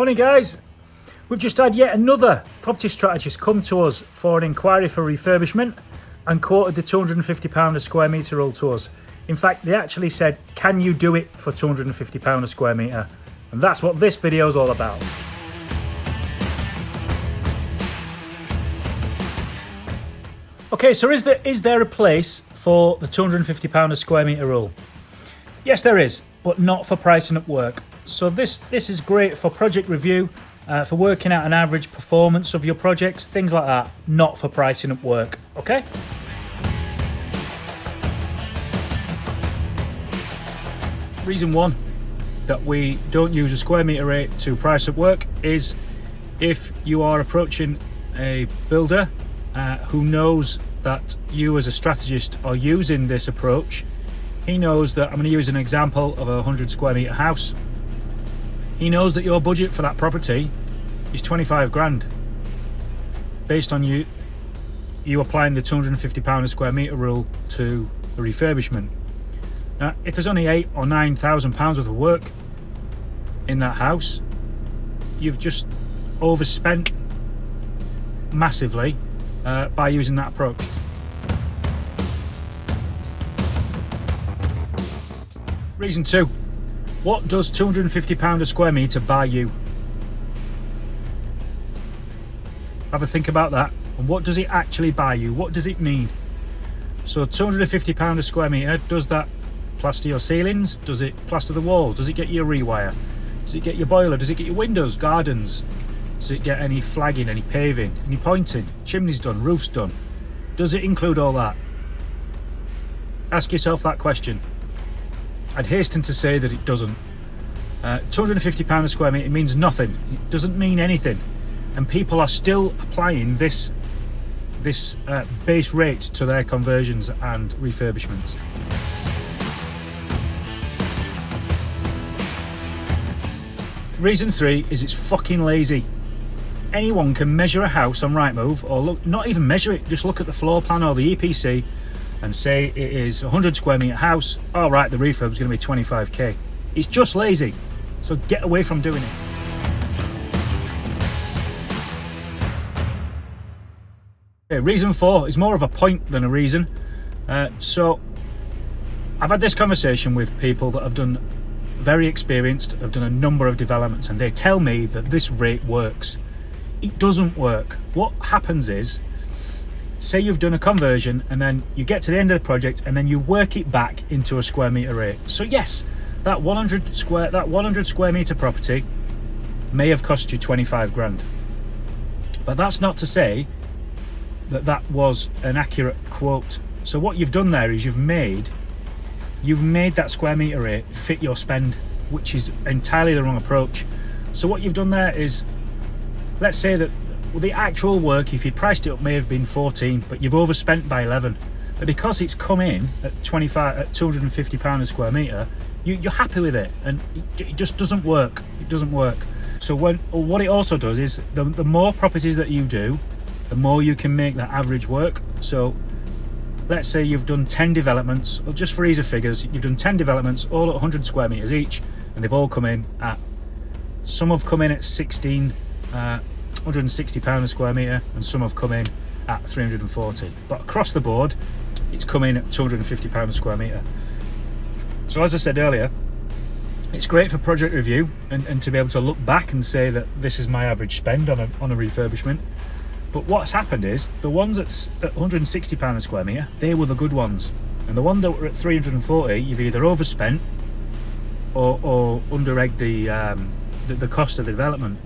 Morning guys, we've just had yet another property strategist come to us for an inquiry for refurbishment and quoted the £250 a square metre rule to us. In fact, they actually said, can you do it for £250 a square metre? And that's what this video is all about. Okay, so is there a place for the £250 a square metre rule? Yes, there is, but not for pricing up work. So this is great for project review, for working out an average performance of your projects, things like that, not for pricing up work, okay? Reason one that we don't use a square metre rate to price up work is if you are approaching a builder who knows that you as a strategist are using this approach. He knows that, I'm going to use an example of a 100 square metre house. He knows that your budget for that property is 25 grand based on you applying the £250 a square metre rule to a refurbishment. Now, if there's only £8,000 or £9,000 worth of work in that house, you've just overspent massively by using that approach. Reason two, what does £250 a square metre buy you? Have a think about that. And what does it actually buy you? What does it mean? So £250 a square metre, does that plaster your ceilings? Does it plaster the walls? Does it get you a rewire? Does it get your boiler? Does it get your windows, gardens? Does it get any flagging, any paving, any pointing, chimneys done, roofs done? Does it include all that? Ask yourself that question. I'd hasten to say that it doesn't. £250 a square metre means nothing. It doesn't mean anything. And people are still applying this base rate to their conversions and refurbishments. Reason three is it's fucking lazy. Anyone can measure a house on Rightmove, or look, not even measure it, just look at the floor plan or the EPC and say it is a 100 square metre house. All right, the refurb is going to be 25k. It's just lazy, so get away from doing it. Okay, reason four is more of a point than a reason. So I've had this conversation with people that have done very experienced, have done a number of developments, and they tell me that this rate works. It doesn't work. What happens is, say you've done a conversion and then you get to the end of the project and then you work it back into a square metre rate. So yes, that 100 square metre property may have cost you 25 grand. But that's not to say that that was an accurate quote. So what you've done there is you've made that square metre rate fit your spend, which is entirely the wrong approach. So what you've done there is, let's say that the actual work, if you priced it up, may have been 14, but you've overspent by 11. But because it's come in at £250 a square metre, you're happy with it, and it just doesn't work. It doesn't work. So what it also does is the more properties that you do, the more you can make that average work. So let's say you've done 10 developments, or just for ease of figures, you've done 10 developments, all at 100 square metres each, and they've all come in at, some have come in at £160 a square metre, and some have come in at 340. But across the board, it's come in at £250 a square metre. So as I said earlier, it's great for project review and to be able to look back and say that this is my average spend on a refurbishment. But what's happened is, the ones at £160 a square metre, they were the good ones. And the ones that were at 340, you've either overspent or under-egged the cost of the development.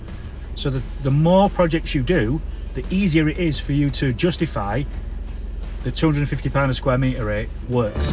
So the more projects you do, the easier it is for you to justify the £250 a square metre rate works.